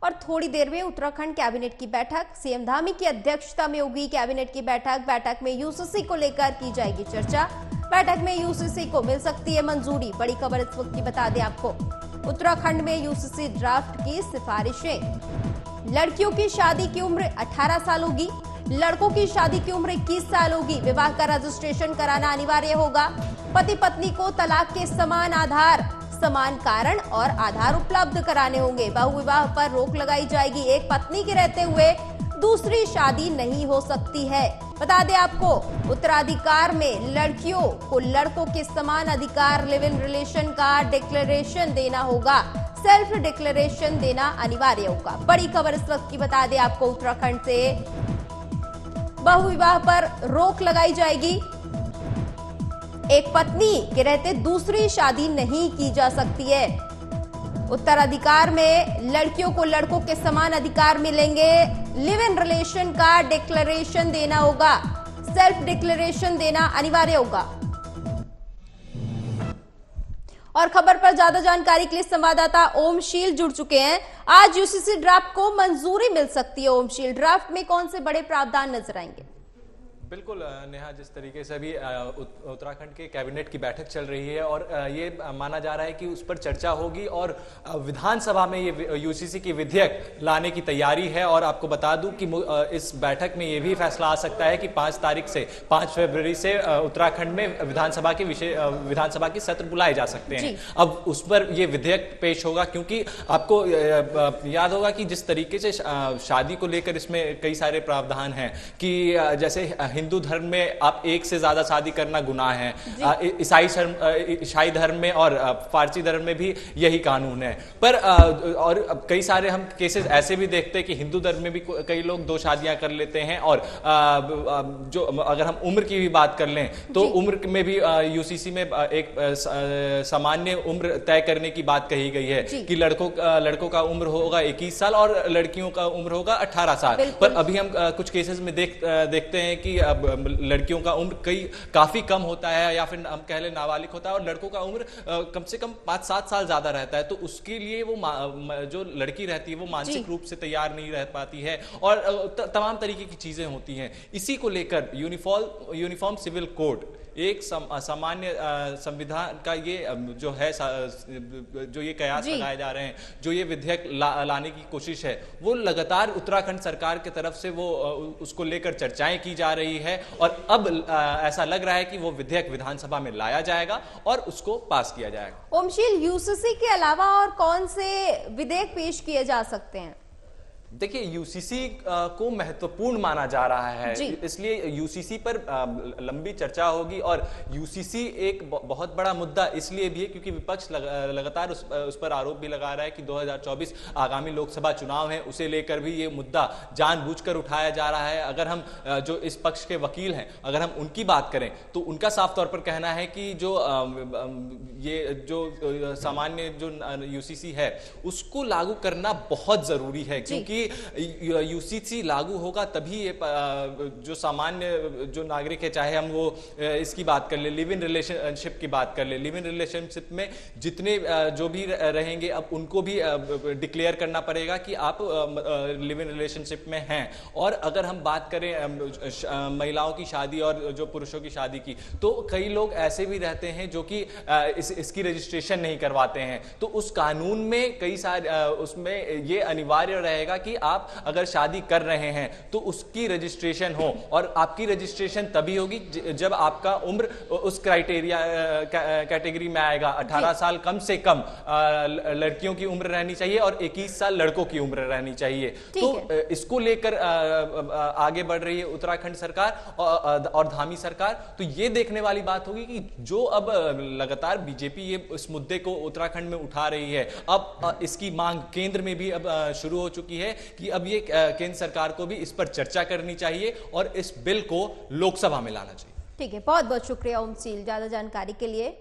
और थोड़ी देर में उत्तराखंड कैबिनेट की बैठक, सीएम धामी की अध्यक्षता में होगी कैबिनेट की बैठक में यूसीसी को लेकर की जाएगी चर्चा। बैठक में यूसीसी को मिल सकती है मंजूरी। बड़ी खबर इस वक्त की बता दें आपको, उत्तराखंड में यूसीसी ड्राफ्ट की सिफारिशें। लड़कियों की शादी की उम्र 18 साल होगी, लड़कों की शादी की उम्र 21 साल होगी। विवाह का रजिस्ट्रेशन कराना अनिवार्य होगा। पति पत्नी को तलाक के समान आधार, समान कारण और आधार उपलब्ध कराने होंगे। बहुविवाह पर रोक लगाई जाएगी। एक पत्नी के रहते हुए दूसरी शादी नहीं हो सकती है। बता दें आपको, उत्तराधिकार में लड़कियों को लड़कों के समान अधिकार, लिव इन रिलेशन का डिक्लेरेशन देना होगा। सेल्फ डिक्लेरेशन देना अनिवार्य होगा। बड़ी खबर इस वक्त की बता दें आपको, उत्तराखंड से बहुविवाह पर रोक लगाई जाएगी। एक पत्नी के रहते दूसरी शादी नहीं की जा सकती है। उत्तराधिकार में लड़कियों को लड़कों के समान अधिकार मिलेंगे। लिव इन रिलेशन का डिक्लेरेशन देना होगा। सेल्फ डिक्लेरेशन देना अनिवार्य होगा। और खबर पर ज्यादा जानकारी के लिए संवाददाता ओमशील जुड़ चुके हैं। आज यूसीसी ड्राफ्ट को मंजूरी मिल सकती है। ओमशील, ड्राफ्ट में कौन से बड़े प्रावधान नजर आएंगे? बिल्कुल नेहा, जिस तरीके से अभी उत्तराखंड के कैबिनेट की बैठक चल रही है और ये माना जा रहा है कि उस पर चर्चा होगी और विधानसभा में ये यूसीसी की विधेयक लाने की तैयारी है। और आपको बता दूं कि इस बैठक में ये भी फैसला आ सकता है कि 5 फरवरी से उत्तराखंड में विधानसभा के सत्र बुलाए जा सकते हैं। अब उस पर ये विधेयक पेश होगा, क्योंकि आपको याद होगा कि जिस तरीके से शादी को लेकर इसमें कई सारे प्रावधान हैं कि जैसे हिंदू धर्म में आप एक से ज्यादा शादी करना गुनाह है। ईसाई धर्म में और फारसी धर्म में भी यही कानून है। पर और कई सारे हम केसेस ऐसे भी देखते हैं कि हिंदू धर्म में भी कई लोग 2 शादियां कर लेते हैं। और जो अगर हम उम्र की भी बात कर लें तो उम्र में भी यूसीसी में एक सामान्य उम्र तय करने की बात कही गई है कि लड़कों का उम्र होगा 21 साल और लड़कियों का उम्र होगा 18 साल। पर अभी हम कुछ केसेस में देखते हैं कि लड़कियों का उम्र काफी कम होता है, या फिर हम कह लें नाबालिग होता है, और लड़कों का उम्र कम से कम 5-7 साल ज्यादा रहता है। तो उसके लिए वो जो लड़की रहती है वो मानसिक रूप से तैयार नहीं रह पाती है और तमाम तरीके की चीजें होती हैं। इसी को लेकर यूनिफॉर्म सिविल कोड, एक सामान्य संविधान का ये जो है, जो ये कयास लगाए जा रहे हैं, जो ये विधेयक लाने की कोशिश है, वो लगातार उत्तराखंड सरकार की तरफ से वो उसको लेकर चर्चाएं की जा रही है। और अब ऐसा लग रहा है कि वो विधेयक विधानसभा में लाया जाएगा और उसको पास किया जाएगा। ओमशील, यूसीसी के अलावा और कौन से विधेयक पेश किए जा सकते हैं? देखिए, यूसीसी को महत्वपूर्ण माना जा रहा है, इसलिए यूसीसी पर लंबी चर्चा होगी। और यूसीसी एक बहुत बड़ा मुद्दा इसलिए भी है क्योंकि विपक्ष लगातार उस पर आरोप भी लगा रहा है कि 2024 आगामी लोकसभा चुनाव है, उसे लेकर भी ये मुद्दा जानबूझकर उठाया जा रहा है। अगर हम जो इस पक्ष के वकील हैं, अगर हम उनकी बात करें तो उनका साफ तौर पर कहना है कि ये जो सामान्य जो यूसीसी है उसको लागू करना बहुत जरूरी है, क्योंकि यूसीसी लागू होगा तभी ये जो सामान्य जो नागरिक है, चाहे हम वो इसकी बात कर ले, लिव इन रिलेशनशिप की बात कर ले, लिव इन रिलेशनशिप में जितने जो भी रहेंगे अब उनको भी डिक्लेयर करना पड़ेगा कि आप लिव इन रिलेशनशिप में हैं। और अगर हम बात करें महिलाओं की शादी और जो पुरुषों की शादी की, तो कई लोग ऐसे भी रहते हैं जो कि इसकी रजिस्ट्रेशन नहीं करवाते हैं। तो उस कानून में कई सारे उसमें ये अनिवार्य रहेगा कि आप अगर शादी कर रहे हैं तो उसकी रजिस्ट्रेशन हो। और आपकी रजिस्ट्रेशन तभी होगी जब आपका उम्र उस कैटेगरी में आएगा। 18 साल कम से कम लड़कियों की उम्र रहनी चाहिए और 21 साल लड़कों की उम्र रहनी चाहिए। तो इसको लेकर आगे बढ़ रही है उत्तराखंड सरकार और धामी सरकार। तो ये देखने वाली बात होगी कि जो अब लगातार बीजेपी ये इस मुद्दे को उत्तराखंड में उठा रही है, अब इसकी मांग केंद्र में भी अब शुरू हो चुकी है कि अब ये केंद्र सरकार को भी इस पर चर्चा करनी चाहिए और इस बिल को लोकसभा में लाना चाहिए। ठीक है, बहुत बहुत शुक्रिया ओमशील ज्यादा जानकारी के लिए।